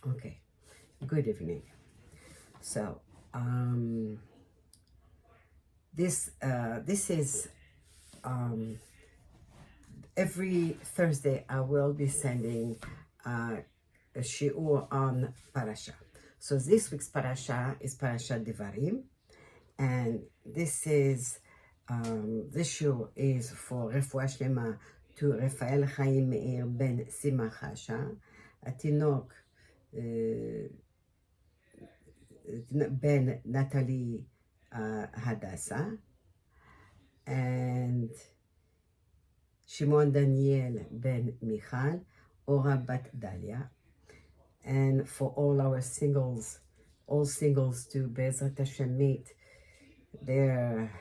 Okay, good evening. So, this is um, every Thursday I will be sending a shiur on Parasha. So this week's Parasha is Parasha Devarim, and this shiur is for Refuah Shlema to Rafael Chaim Meir ben Simach Hasha, התינוק Ben Natalie Hadassah, and Shimon Daniel Ben Michal, Ora Bat Dalia, and for all our singles, all singles to Bezrat Hashem meet their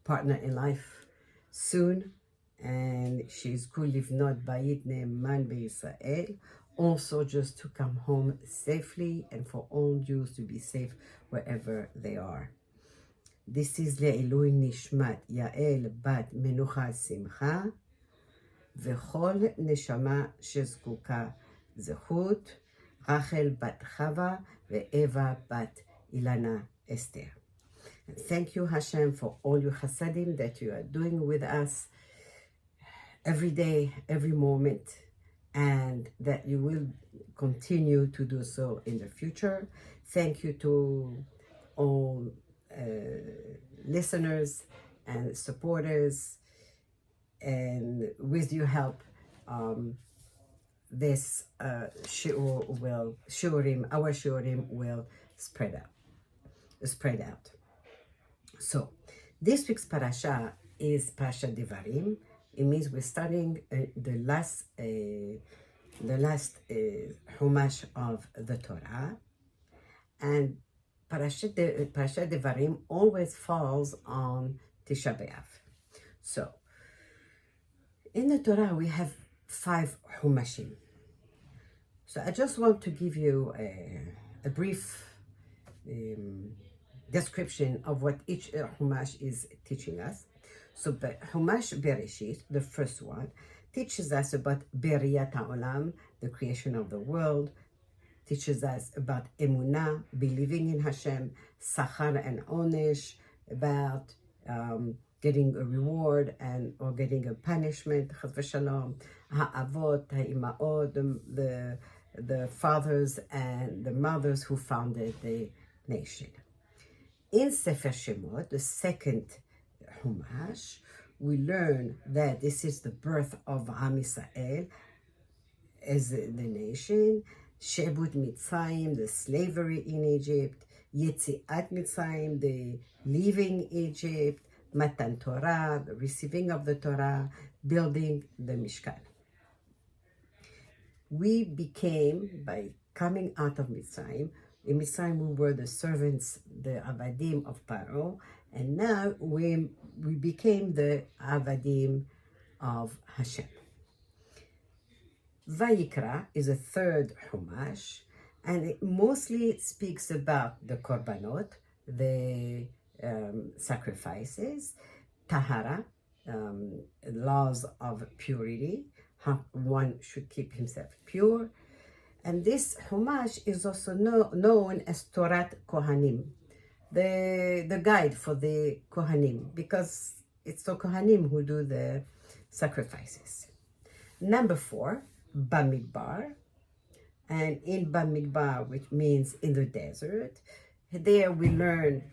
partner in life soon, and she's Kul Livnot Bayit Ne'eman BeYisrael, also just to come home safely, and for all Jews to be safe wherever they are. This is לעילוי נשמת יעל בת מנוחה שמחה וכל נשמה שזקוקה זכות, רחל בת חווה ואווה בת אילנה אסתר. And thank you, Hashem, for all your chasadim that you are doing with us every day, every moment, and that you will continue to do so in the future. Thank you to all listeners and supporters, and with your help, this our shiurim will spread out. So this week's parasha is Parasha Devarim. It means we're starting the last Chumash of the Torah, and Parasha Devarim always falls on Tisha B'Av. So in the Torah we have 5 Humashim. So I just want to give you a brief description of what each Humash is teaching us. So Humash Bereshit, the first one, teaches us about Beriyat HaOlam, the creation of the world, teaches us about Emunah, believing in Hashem, Sachar and Onesh, about getting a reward or getting a punishment, Chas v'Shalom, Ha'avot, Ha'ima'ot, the fathers and the mothers who founded the nation. In Sefer Shemot, the second Humash, we learn that this is the birth of Am Yisrael as the nation, Shebut Mitzrayim, the slavery in Egypt, Yetziat Mitzrayim, the leaving Egypt, Matan Torah, the receiving of the Torah, building the Mishkan. We became, by coming out of Mitzrayim, in Mitzrayim we were the servants, the Avadim of Paro, and now we became the Avadim of Hashem. Vayikra is a third Humash, and it mostly speaks about the Korbanot, the sacrifices, Tahara, laws of purity, how one should keep himself pure. And this Humash is also known as Torat Kohanim, the guide for the Kohanim, because it's the Kohanim who do the sacrifices. Number 4, Bamidbar, and in Bamidbar, which means in the desert, there we learn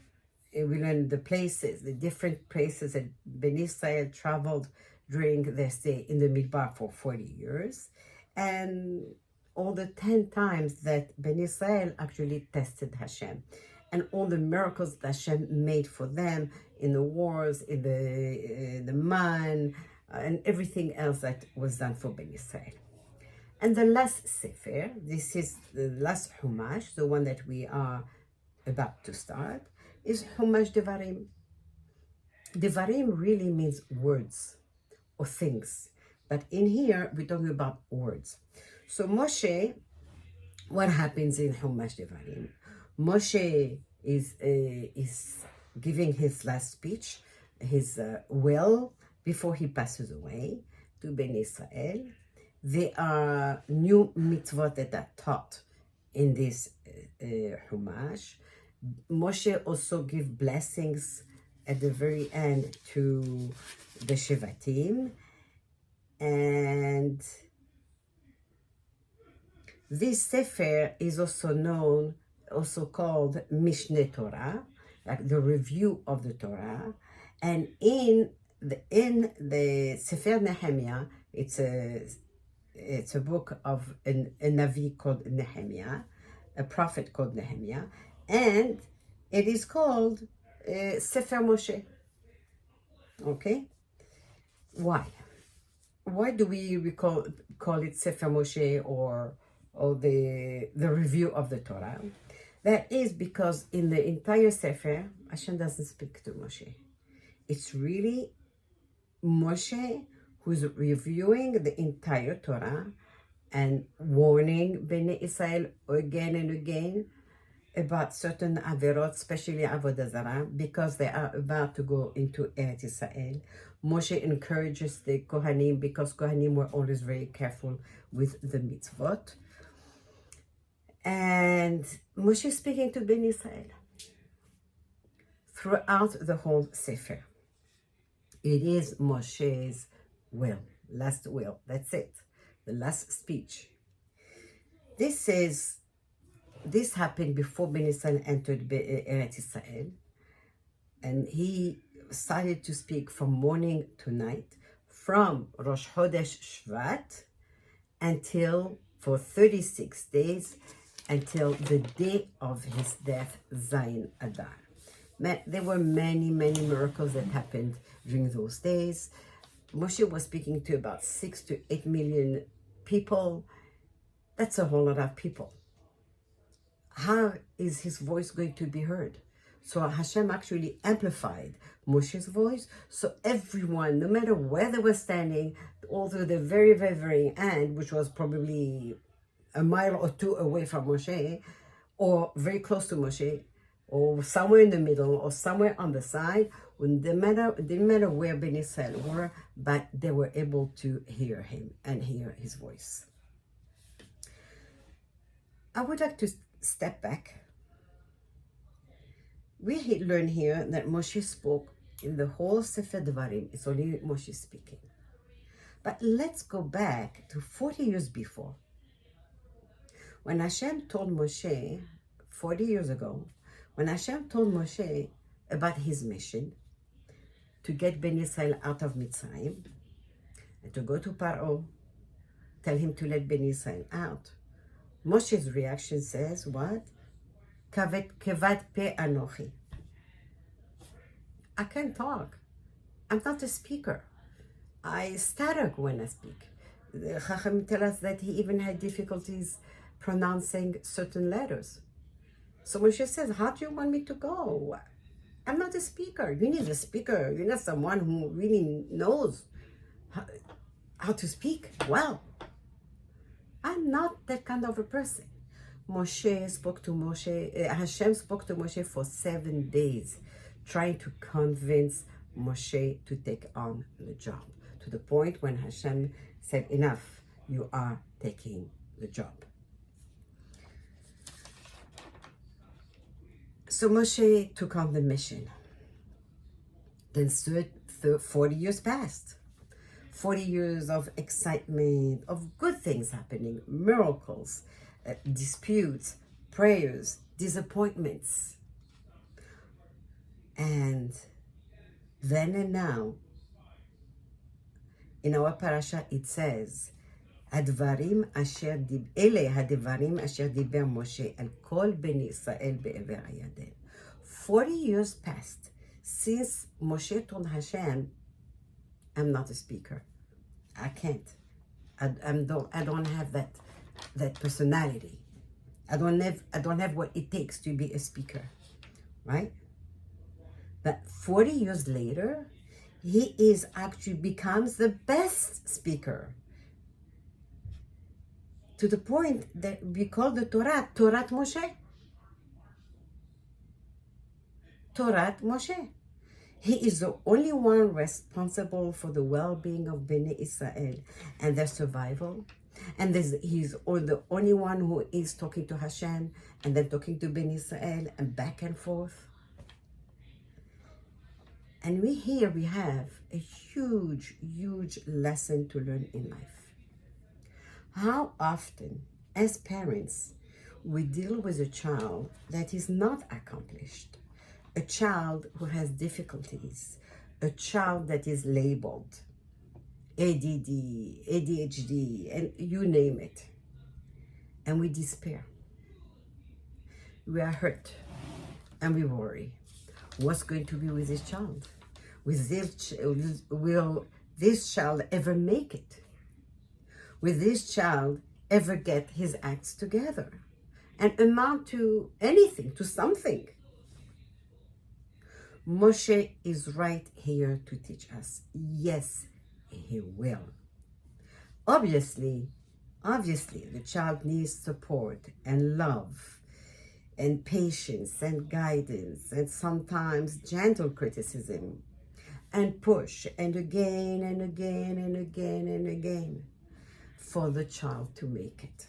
the places, the different places that Ben Israel traveled during their stay in the Midbar for 40 years, and all the 10 times that Ben Israel actually tested Hashem, and all the miracles that Hashem made for them in the wars, in the man, and everything else that was done for Ben Israel. And the last Sefer, this is the last Humash, the one that we are about to start, is Humash Devarim. Devarim really means words or things, but in here we're talking about words. So Moshe, what happens in Humash Devarim? Moshe is giving his last speech, his will before he passes away to Ben Israel. There are new mitzvot that are taught in this Humash. Moshe also give blessings at the very end to the Shevatim, and this Sefer is also called Mishneh Torah, like the review of the Torah. And in the Sefer Nehemiah, it's a book of a Navi called Nehemiah, a prophet called Nehemiah, and it is called Sefer Moshe. Okay, why? Why do we call it Sefer Moshe or the review of the Torah? That is because in the entire Sefer, Hashem doesn't speak to Moshe. It's really Moshe who's reviewing the entire Torah and warning Bnei Israel again and again about certain averot, especially avodah zarah, because they are about to go into Eretz Israel. Moshe encourages the Kohanim because Kohanim were always very careful with the mitzvot. And Moshe is speaking to Bnei Israel throughout the whole Sefer. It is Moshe's last will. That's it, the last speech. This happened before Bnei Israel entered Eretz Israel, and he started to speak from morning to night, from Rosh Chodesh Shvat until for 36 days, until the day of his death, Zayin Adar. There were many miracles that happened during those days. Moshe was speaking to about 6 to 8 million people. That's a whole lot of people. How is his voice going to be heard? So Hashem actually amplified Moshe's voice, so everyone, no matter where they were standing, although the very, very, very end, which was probably a mile or two away from Moshe, or very close to Moshe, or somewhere in the middle, or somewhere on the side, it didn't matter where Bnei Israel were, but they were able to hear him and hear his voice. I would like to step back. We learn here that Moshe spoke in the whole Sefer Devarim. It's only Moshe speaking. But let's go back to 40 years before. When Hashem told Moshe, 40 years ago, when Hashem told Moshe about his mission to get Bnei Israel out of Mitzrayim and to go to Paro, tell him to let Bnei Israel out, Moshe's reaction says, what? Kevat pe anochi. I can't talk. I'm not a speaker. I stutter when I speak. The Chacham tell us that he even had difficulties pronouncing certain letters. So Moshe says, how do you want me to go? I'm not a speaker. You need a speaker. You need someone who really knows how to speak well. I'm not that kind of a person. Hashem spoke to Moshe for 7 days, trying to convince Moshe to take on the job, to the point when Hashem said, enough, you are taking the job. So Moshe took on the mission. Then 40 years passed. 40 years of excitement, of good things happening, miracles, disputes, prayers, disappointments. And then and now, in our parasha, it says, הדברים אשר אלה הדברים אשר דיבר משה על כל בני ישראל בעבר הירדן. 40 years passed since Moshe told Hashem, I'm not a speaker. I can't. I don't have that personality. I don't have what it takes to be a speaker, right? But 40 years later, he becomes the best speaker. To the point that we call the Torah, Torat Moshe. Torat Moshe. He is the only one responsible for the well-being of Bnei Israel and their survival And he's the only one who is talking to Hashem and then talking to Ben Israel and back and forth. And we have a huge, huge lesson to learn in life. How often, as parents, we deal with a child that is not accomplished, a child who has difficulties, a child that is labeled ADD, ADHD, and you name it. And we despair. We are hurt and we worry. What's going to be with this child? Will this child ever make it? Will this child ever get his acts together and amount to anything, to something? Moshe is right here to teach us. Yes, he will. Obviously, the child needs support and love and patience and guidance and sometimes gentle criticism and push and again and again and again and again for the child to make it.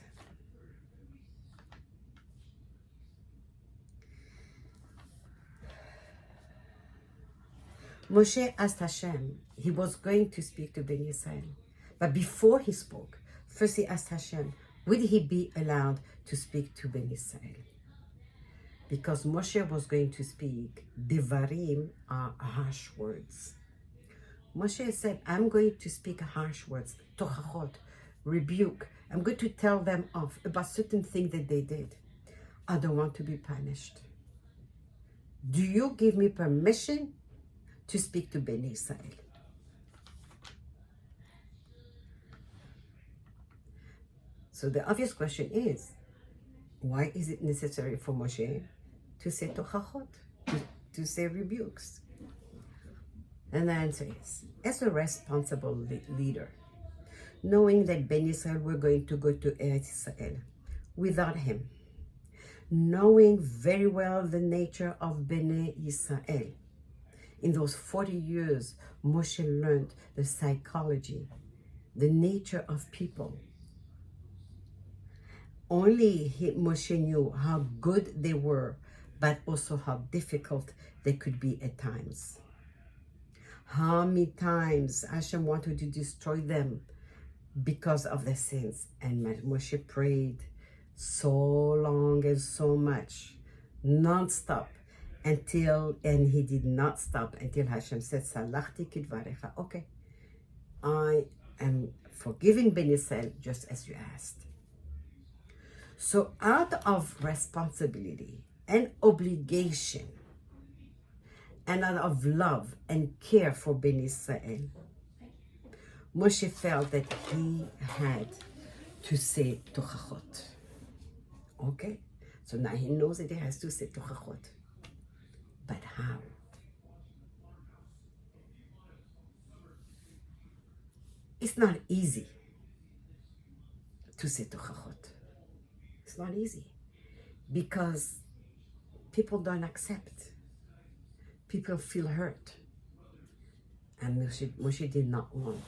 Moshe asked Hashem, he was going to speak to Ben Yisrael. But before he spoke, first he asked Hashem, would he be allowed to speak to Ben Yisrael? Because Moshe was going to speak, devarim are harsh words. Moshe said, I'm going to speak harsh words, tochachot, rebuke. I'm going to tell them off about certain things that they did. I don't want to be punished. Do you give me permission to speak to Ben Israel? So the obvious question is, why is it necessary for Moshe to say tochachot, to say rebukes? And the answer is, as a responsible leader, knowing that Ben Israel were going to go to Eretz Israel without him, knowing very well the nature of Bnei Israel. In those 40 years, Moshe learned the psychology, the nature of people. Only Moshe knew how good they were, but also how difficult they could be at times. How many times Hashem wanted to destroy them because of their sins. And Moshe prayed so long and so much, non-stop, and he did not stop until Hashem said, Salachti kidvarecha. Okay, I am forgiving Ben Yisrael just as you asked. So out of responsibility and obligation, and out of love and care for Ben Israel, Moshe felt that he had to say tochachot. Okay? So now he knows that he has to say tochachot. But how? It's not easy to say tochachot. It's not easy because people don't accept. People feel hurt. And Moshe did not want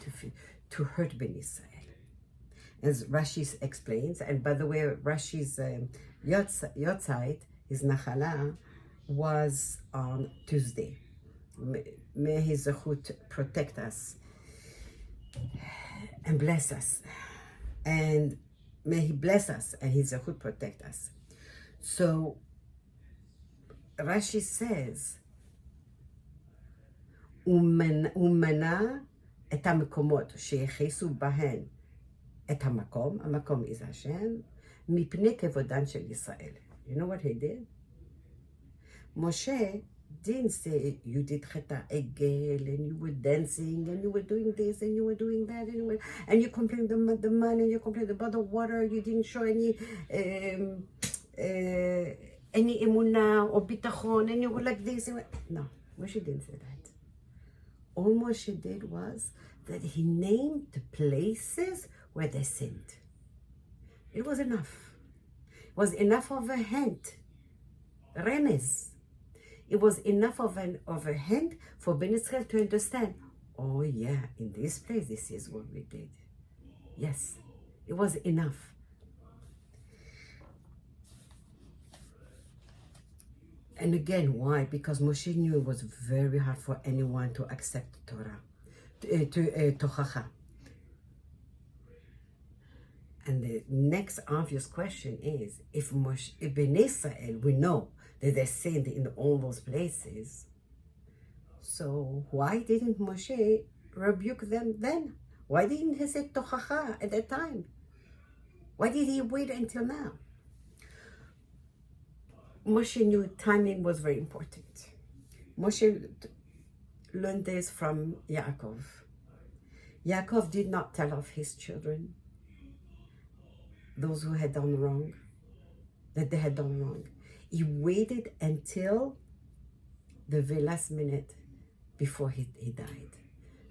to hurt Ben Israel. As Rashi explains, and by the way, Rashi's Yotzeit, his Nachala, was on Tuesday. May his Zechut protect us and bless us. And may he bless us and his Zechut protect us. So Rashi says, ומנה את המקומות שיחסו בהן את המקום, המקום is Hashem, מפני כבודן של ישראל. You know what he did? Moshe didn't say you did cheta egel and you were dancing and you were doing this and you were doing that and you complained about the man and you complained about the water, you didn't show any emunah or bitachon and you were like this. No, Moshe didn't say that. All Moshe did was that he named the places where they sinned. It was enough. It was enough of a hint, remez. It was enough of a hint for Ben Israel to understand, oh yeah, in this place, this is what we did. Yes, It was enough. And again, why? Because Moshe knew it was very hard for anyone to accept Torah, Tochacha. And the next obvious question is, if Bnei Israel, we know that they sinned in all those places, so why didn't Moshe rebuke them then? Why didn't he say Tochacha at that time? Why did he wait until now? Moshe knew timing was very important. Moshe learned this from Yaakov. Yaakov did not tell off his children, those who had done wrong, that they had done wrong. He waited until the very last minute before he died.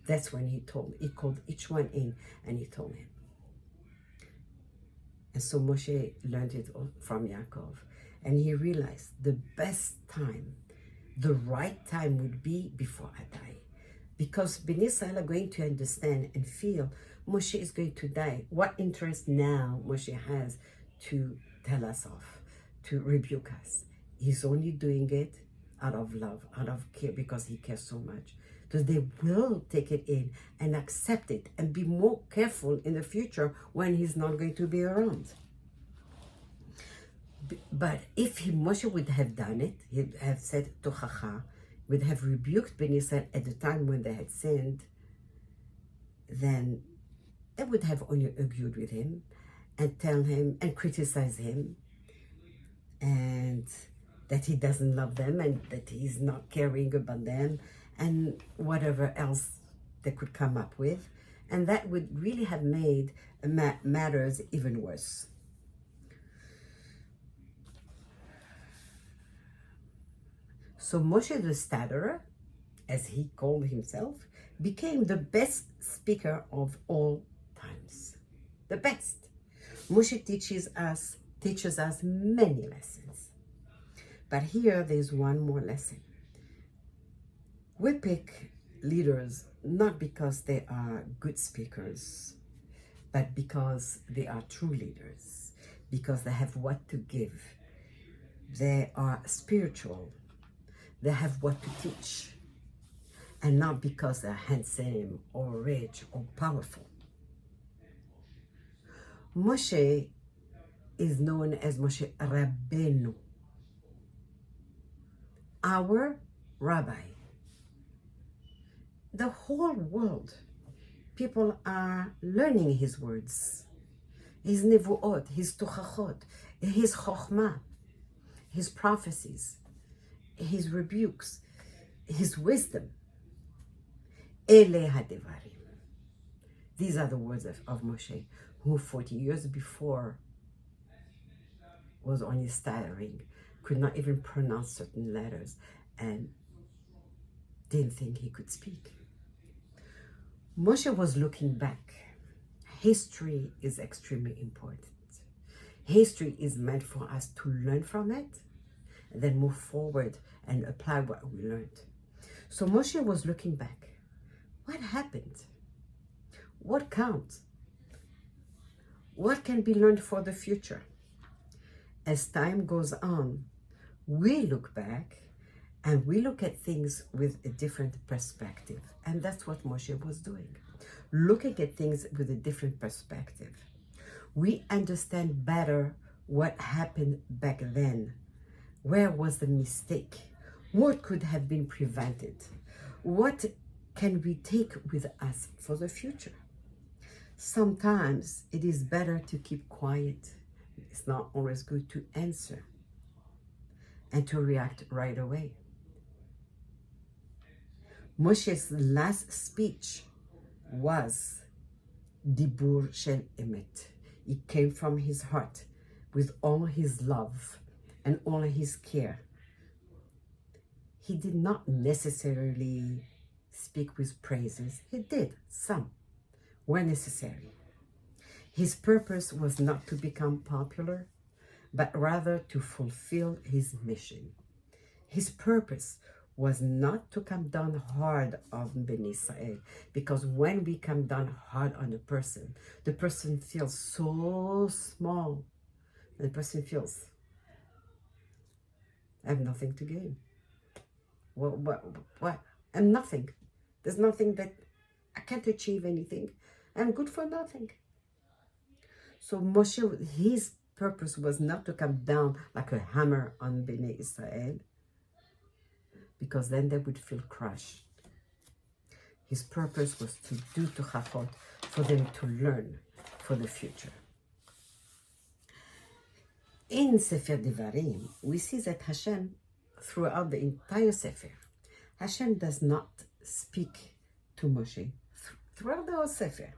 That's when he called each one in and he told him. And so Moshe learned it from Yaakov. And he realized the best time, the right time would be before I die. Because Bnei Israel are going to understand and feel Moshe is going to die. What interest now Moshe has to tell us off, to rebuke us? He's only doing it out of love, out of care, because he cares so much. So they will take it in and accept it and be more careful in the future when he's not going to be around. But if Moshe would have done it, he'd have said Tochacha, would have rebuked Bnei Israel at the time when they had sinned, then they would have only argued with him and tell him and criticize him, and that he doesn't love them and that he's not caring about them and whatever else they could come up with. And that would really have made matters even worse. So Moshe the Stutterer, as he called himself, became the best speaker of all times. The best. Moshe teaches us many lessons. But here there's one more lesson. We pick leaders not because they are good speakers, but because they are true leaders, because they have what to give. They are spiritual. They have what to teach, and not because they're handsome or rich or powerful. Moshe is known as Moshe Rabbeinu, our rabbi. The whole world, people are learning his words, his nevuot, his tochachot, his chokhmah, his prophecies, his rebukes, his wisdom. Ele devarim. These are the words of Moshe, who 40 years before was only stuttering, could not even pronounce certain letters, and didn't think he could speak. Moshe was looking back. History is extremely important. History is meant for us to learn from it, and then move forward and apply what we learned. So Moshe was looking back. What happened? What counts? What can be learned for the future? As time goes on, we look back and we look at things with a different perspective. And that's what Moshe was doing, looking at things with a different perspective. We understand better what happened back then. Where was the mistake? What could have been prevented? What can we take with us for the future? Sometimes it is better to keep quiet. It's not always good to answer and to react right away. Moshe's last speech was Dibur Shel Emet. It came from his heart with all his love and all his care. He did not necessarily speak with praises. He did, some were necessary. His purpose was not to become popular, but rather to fulfill his mission. His purpose was not to come down hard on Ben Israel, because when we come down hard on a person, the person feels so small. The person feels, I have nothing to gain. What? I'm nothing. There's nothing that I can't achieve anything. I'm good for nothing. So Moshe, his purpose was not to come down like a hammer on Bnei Israel, because then they would feel crushed. His purpose was to do tochachot for them to learn for the future. In Sefer Devarim, we see that Hashem, throughout the entire Sefer, Hashem does not speak to Moshe throughout the whole Sefer.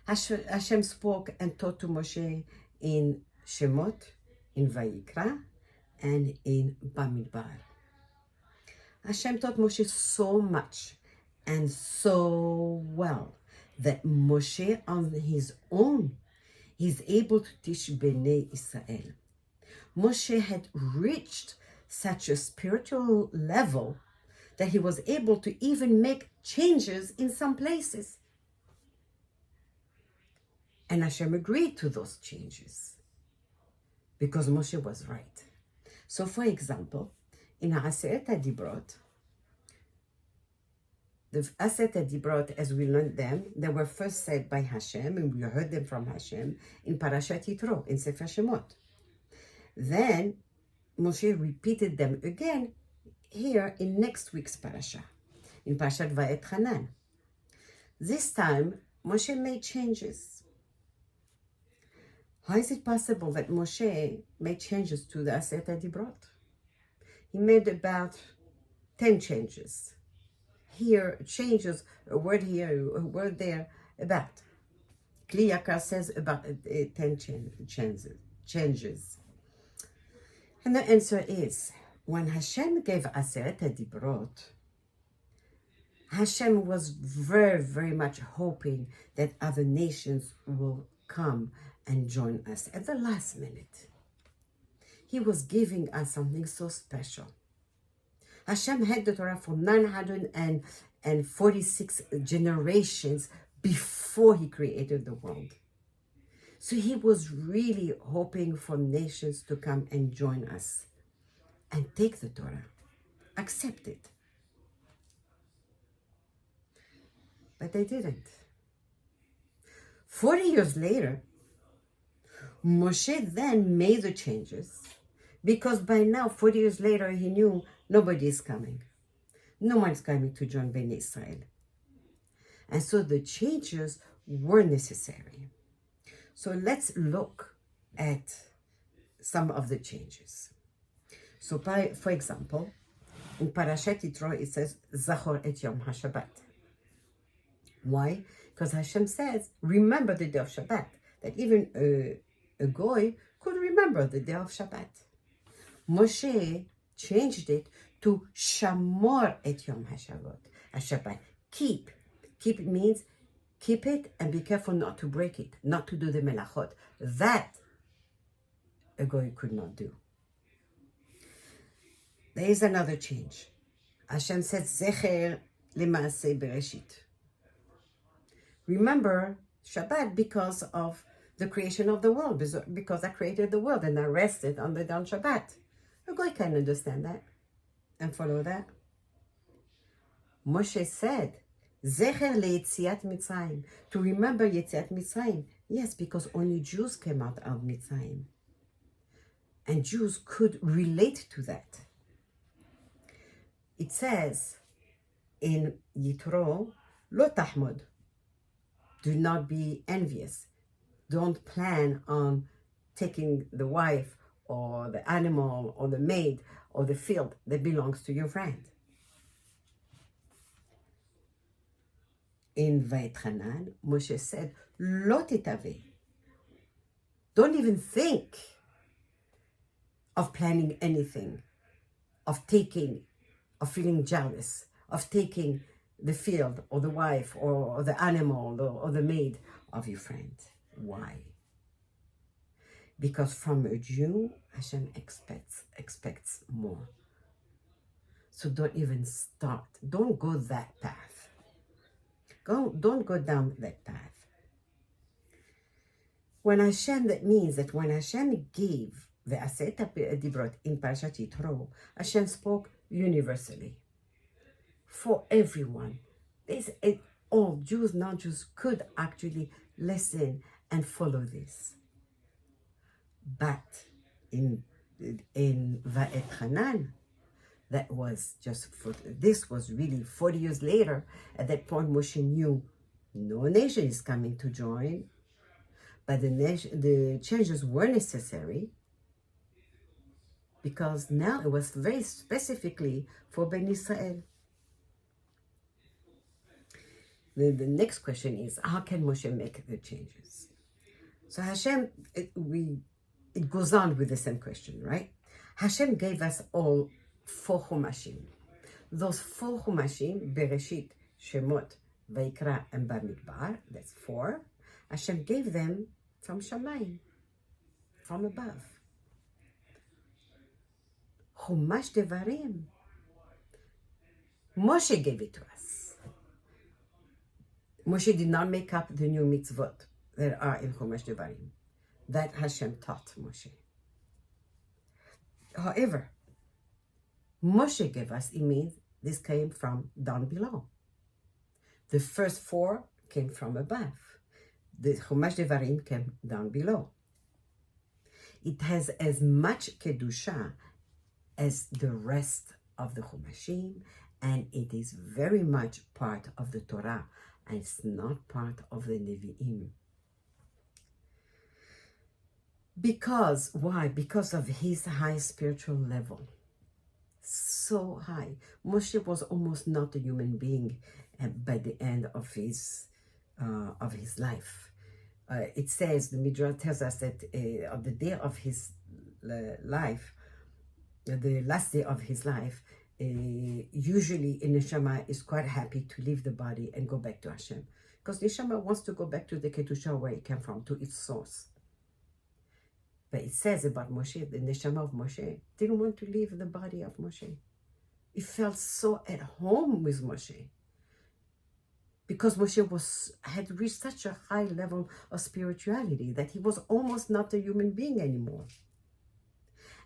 Hashem spoke and taught to Moshe in Shemot, in Vayikra, and in Bamidbar. Hashem taught Moshe so much and so well that Moshe on his own is able to teach Bnei Israel. Moshe had reached such a spiritual level that he was able to even make changes in some places. And Hashem agreed to those changes because Moshe was right. So, for example, in Aseret HaDibrot, the Aseret HaDibrot, as we learned them, they were first said by Hashem, and we heard them from Hashem in Parasha Yitro, in Sefer Shemot. Then Moshe repeated them again here in next week's Parasha, in Parashat Va'etchanan. This time, Moshe made changes. How is it possible that Moshe made changes to the Aseret HaDibrot? He made about 10 changes. Here, changes, a word here, a word there, about. Kli Yakar says about 10 changes. And the answer is, when Hashem gave Aseret HaDibrot, Hashem was very, very much hoping that other nations will come and join us at the last minute. He was giving us something so special. Hashem had the Torah for 946 generations before he created the world. So he was really hoping for nations to come and join us and take the Torah, accept it. But they didn't. 40 years later, Moshe then made the changes, because by now, 40 years later, he knew nobody is coming. No one's coming to join Bnei Israel. And so the changes were necessary. So let's look at some of the changes. So for example, in Parashat Yitro, it says, Zachor et Yom HaShabbat. Why? Because Hashem says, remember the day of Shabbat. That even a goy could remember the day of Shabbat. Moshe changed it to Shamor et Yom HaShabbat. Keep. Keep means keep it and be careful not to break it, not to do the melachot. That a goy could not do. There is another change. Hashem said, Zecher le'maaseh bereshit. Remember Shabbat because of the creation of the world, because I created the world and I rested on Shabbat. A goy can understand that and follow that. Moshe said, Zecher le'yetziat Mitzrayim, to remember Yetziat Mitzrayim. Yes, because only Jews came out of Mitzrayim. And Jews could relate to that. It says in Yitro, Lo tahmod, do not be envious. Don't plan on taking the wife or the animal or the maid or the field that belongs to your friend. In Va'etchanan, Moshe said, Lo titaveh. Don't even think of planning anything, of feeling jealous, of taking the field or the wife or the animal or the maid of your friend. Why? Because from a Jew, Hashem expects more. So don't even start. Don't go that path. Don't go down that path. When Hashem, that means that when Hashem gave the Aseret Dibrot in Parashat Yitro, Hashem spoke universally for everyone. All Jews, non-Jews could actually listen and follow this. But in Va'et Hanan, that was this was really 40 years later. At that point, Moshe knew no nation is coming to join, but the changes were necessary because now it was very specifically for Ben Israel. The next question is, how can Moshe make the changes? So Hashem, it goes on with the same question, right? Hashem gave us all 4 Chumashim. Those 4 Chumashim, Bereshit, Shemot, Vayikra, and Bamidbar, that's 4. Hashem gave them from Shamayim, from above. Chumash devarim, Moshe gave it to us. Moshe did not make up the new mitzvot that are in Chumash devarim. That Hashem taught Moshe. However, Moshe gave us, it means this came from down below. The first 4 came from above. The Chumash Devarim came down below. It has as much Kedusha as the rest of the Chumashim, and it is very much part of the Torah, and it's not part of the Nevi'im. Because, why? Because of his high spiritual level. So high. Moshe was almost not a human being by the end of his life. It says, the Midrash tells us that on the day of his life, the last day of his life, usually a neshama is quite happy to leave the body and go back to Hashem. Because neshama wants to go back to the Kedusha where it came from, to its source. But it says about Moshe, the neshama of Moshe didn't want to leave the body of Moshe. It felt so at home with Moshe. Because Moshe had reached such a high level of spirituality that he was almost not a human being anymore.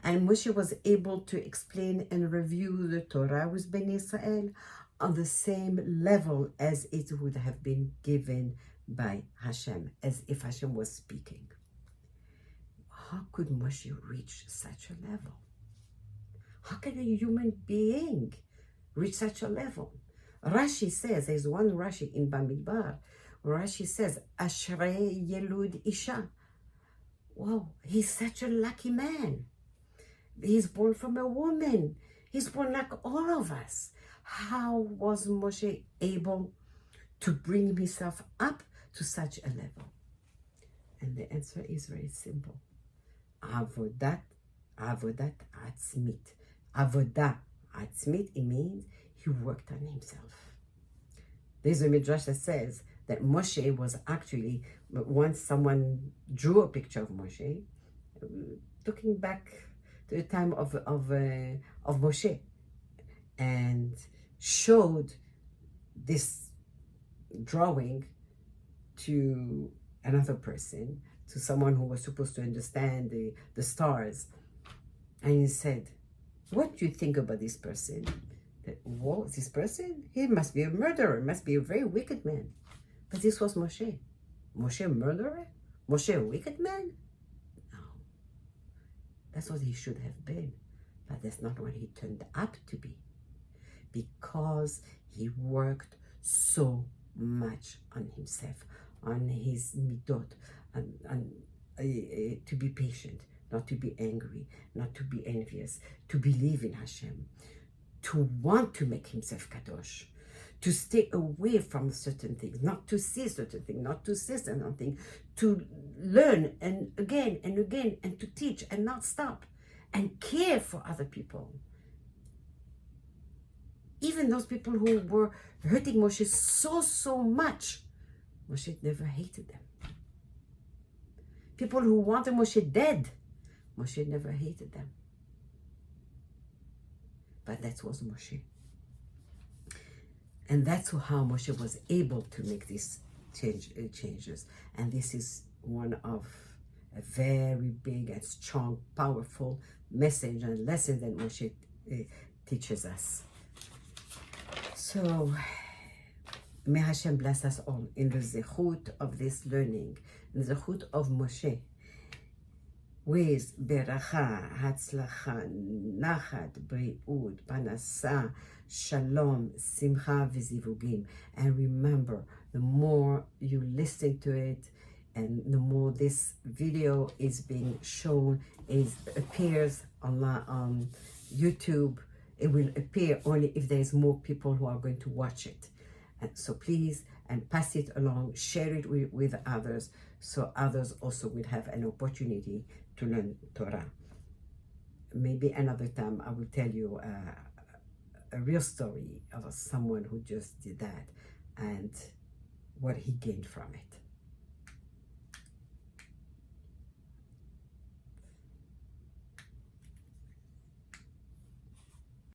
And Moshe was able to explain and review the Torah with Ben Israel on the same level as it would have been given by Hashem, as if Hashem was speaking. How could Moshe reach such a level? How can a human being reach such a level? Rashi says, there's one Rashi in Bamidbar, Rashi says, Ashrei Yelud Isha. Wow, he's such a lucky man. He's born from a woman. He's born like all of us. How was Moshe able to bring himself up to such a level? And the answer is very simple. Avodat atzmit. Avodah atzmit, it means he worked on himself. There's a midrash that says that Moshe was actually, once someone drew a picture of Moshe, looking back to the time of Moshe, and showed this drawing to another person, to someone who was supposed to understand the stars. And he said, what do you think about this person? Whoa, this person? He must be a murderer, must be a very wicked man. But this was Moshe. Moshe a murderer? Moshe a wicked man? No. That's what he should have been. But that's not what he turned up to be. Because he worked so much on himself, on his midot, to be patient, not to be angry, not to be envious, to believe in Hashem, to want to make himself kadosh, to stay away from certain things, not to see certain things, not to say certain things, to learn and again, and to teach and not stop, and care for other people. Even those people who were hurting Moshe so much, Moshe never hated them. People who wanted Moshe dead, Moshe never hated them. but that was Moshe. And that's how Moshe was able to make these changes. And this is one of a very big and strong, powerful message and lesson that Moshe teaches us. So, may Hashem bless us all in the zechut of this learning, in the zechut of Moshe, with beracha, hatzlacha, nachat, briut, panasa, shalom, simcha, v'zivugim. And remember, the more you listen to it, and the more this video is being shown, appears on YouTube, it will appear only if there's more people who are going to watch it. And so please, and pass it along, share it with others, so others also will have an opportunity to learn Torah. Maybe another time I will tell you a real story of someone who just did that and what he gained from it.